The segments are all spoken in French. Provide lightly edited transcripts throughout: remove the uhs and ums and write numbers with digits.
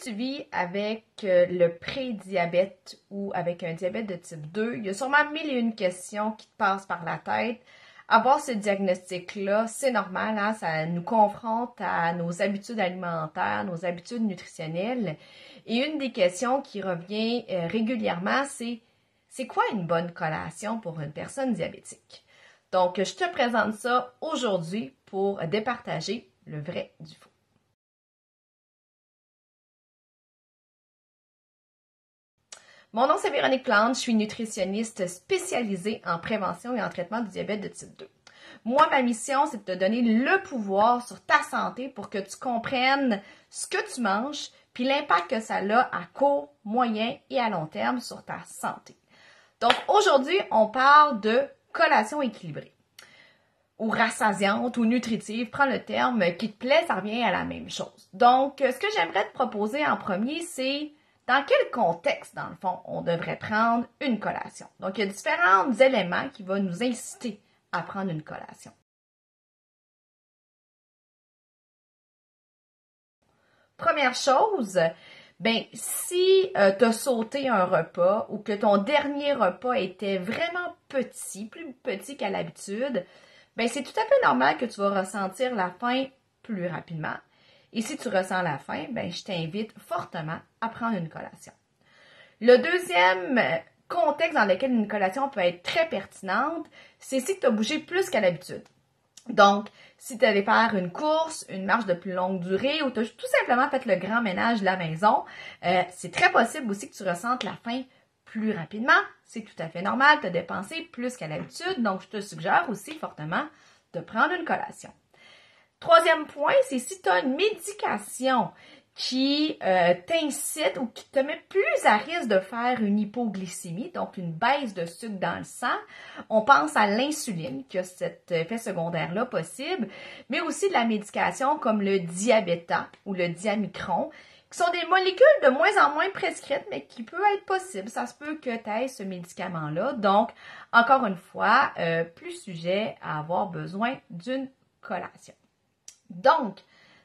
tu vis avec le prédiabète ou avec un diabète de type 2, il y a sûrement mille et une questions qui te passent par la tête. Avoir ce diagnostic-là, c'est normal, hein? Ça nous confronte à nos habitudes alimentaires, nos habitudes nutritionnelles. Et une des questions qui revient régulièrement, c'est quoi une bonne collation pour une personne diabétique? Donc, je te présente ça aujourd'hui pour départager le vrai du faux. Mon nom, c'est Véronique Plante, je suis nutritionniste spécialisée en prévention et en traitement du diabète de type 2. Moi, ma mission, c'est de te donner le pouvoir sur ta santé pour que tu comprennes ce que tu manges puis l'impact que ça a à court, moyen et à long terme sur ta santé. Donc, aujourd'hui, on parle de collation équilibrée ou rassasiante ou nutritive. Prends le terme qui te plaît, ça revient à la même chose. Donc, ce que j'aimerais te proposer en premier, c'est dans quel contexte, dans le fond, on devrait prendre une collation? Donc, il y a différents éléments qui vont nous inciter à prendre une collation. Première chose, si tu as sauté un repas ou que ton dernier repas était vraiment petit, plus petit qu'à l'habitude, c'est tout à fait normal que tu vas ressentir la faim plus rapidement. Et si tu ressens la faim, je t'invite fortement à prendre une collation. Le deuxième contexte dans lequel une collation peut être très pertinente, c'est si tu as bougé plus qu'à l'habitude. Donc, si tu allais faire une course, une marche de plus longue durée ou tu as tout simplement fait le grand ménage de la maison, c'est très possible aussi que tu ressentes la faim plus rapidement. C'est tout à fait normal, tu as dépensé plus qu'à l'habitude, donc je te suggère aussi fortement de prendre une collation. Troisième point, c'est si tu as une médication qui t'incite ou qui te met plus à risque de faire une hypoglycémie, donc une baisse de sucre dans le sang. On pense à l'insuline qui a cet effet secondaire-là possible, mais aussi de la médication comme le Diabeta ou le Diamicron, qui sont des molécules de moins en moins prescrites, mais qui peut être possible. Ça se peut que tu aies ce médicament-là. Donc, encore une fois, plus sujet à avoir besoin d'une collation. Donc,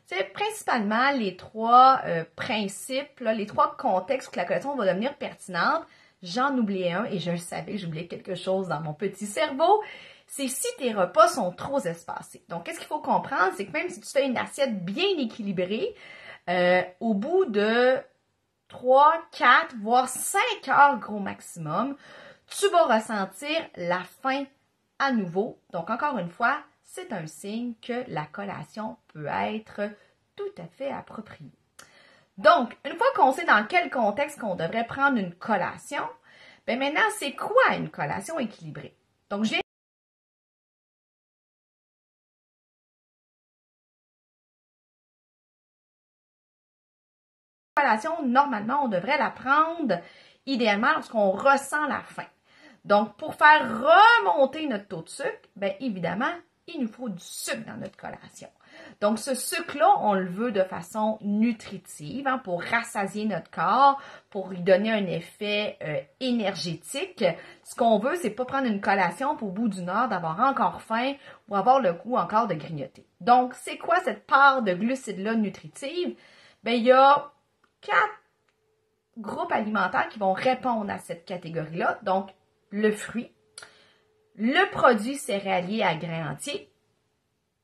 c'est principalement les trois principes, là, les trois contextes où la collation va devenir pertinente. J'en oubliais un et je le savais, j'oubliais quelque chose dans mon petit cerveau. C'est si tes repas sont trop espacés. Donc, qu'est-ce qu'il faut comprendre? C'est que même si tu fais une assiette bien équilibrée, au bout de 3, 4, voire 5 heures gros maximum, tu vas ressentir la faim à nouveau. Donc, encore une fois, c'est un signe que la collation peut être tout à fait appropriée. Donc, une fois qu'on sait dans quel contexte qu'on devrait prendre une collation, maintenant, c'est quoi une collation équilibrée? Donc, collation, normalement, on devrait la prendre idéalement lorsqu'on ressent la faim. Donc, pour faire remonter notre taux de sucre, évidemment, il nous faut du sucre dans notre collation. Donc, ce sucre-là, on le veut de façon nutritive, pour rassasier notre corps, pour lui donner un effet énergétique. Ce qu'on veut, c'est pas prendre une collation pour au bout d'une heure d'avoir encore faim ou avoir le goût encore de grignoter. Donc, c'est quoi cette part de glucides-là nutritive? Il y a 4 groupes alimentaires qui vont répondre à cette catégorie-là. Donc, le fruit, le produit céréalier à grains entiers,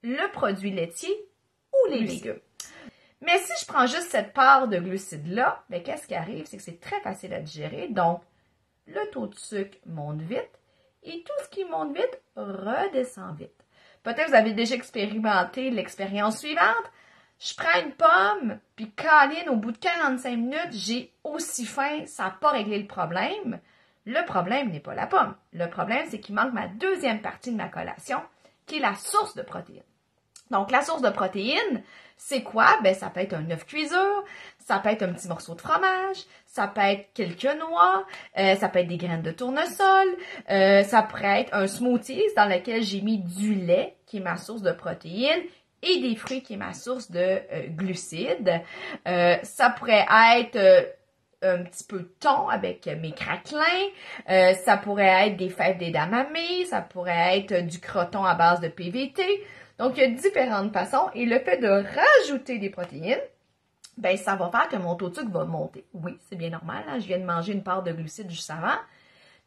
le produit laitier ou les légumes. Mais si je prends juste cette part de glucides-là, qu'est-ce qui arrive? C'est que c'est très facile à digérer. Donc, le taux de sucre monte vite et tout ce qui monte vite redescend vite. Peut-être que vous avez déjà expérimenté l'expérience suivante. Je prends une pomme, puis câline, au bout de 45 minutes, j'ai aussi faim, ça n'a pas réglé le problème. Le problème n'est pas la pomme. Le problème, c'est qu'il manque ma deuxième partie de ma collation, qui est la source de protéines. Donc, la source de protéines, c'est quoi? Ça peut être un œuf cuiseur, ça peut être un petit morceau de fromage, ça peut être quelques noix, ça peut être des graines de tournesol, ça pourrait être un smoothie dans lequel j'ai mis du lait, qui est ma source de protéines, et des fruits, qui est ma source de glucides. Ça pourrait être un petit peu de thon avec mes craquelins, ça pourrait être des fèves d'edamame, ça pourrait être du croton à base de PVT. Donc, il y a différentes façons et le fait de rajouter des protéines, ben ça va faire que mon taux de sucre va monter. Oui, c'est bien normal, hein? Je viens de manger une part de glucides juste avant,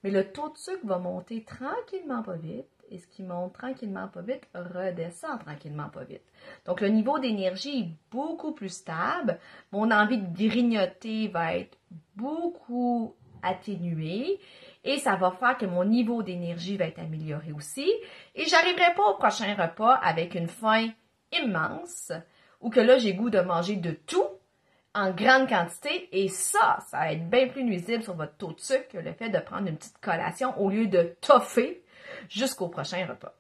mais le taux de sucre va monter tranquillement pas vite, et ce qui monte tranquillement pas vite redescend tranquillement pas vite. Donc le niveau d'énergie est beaucoup plus stable, mon envie de grignoter va être beaucoup atténuée, et ça va faire que mon niveau d'énergie va être amélioré aussi, et j'arriverai pas au prochain repas avec une faim immense, ou que là j'ai goût de manger de tout, en grande quantité, et ça va être bien plus nuisible sur votre taux de sucre que le fait de prendre une petite collation au lieu de toffer jusqu'au prochain repas.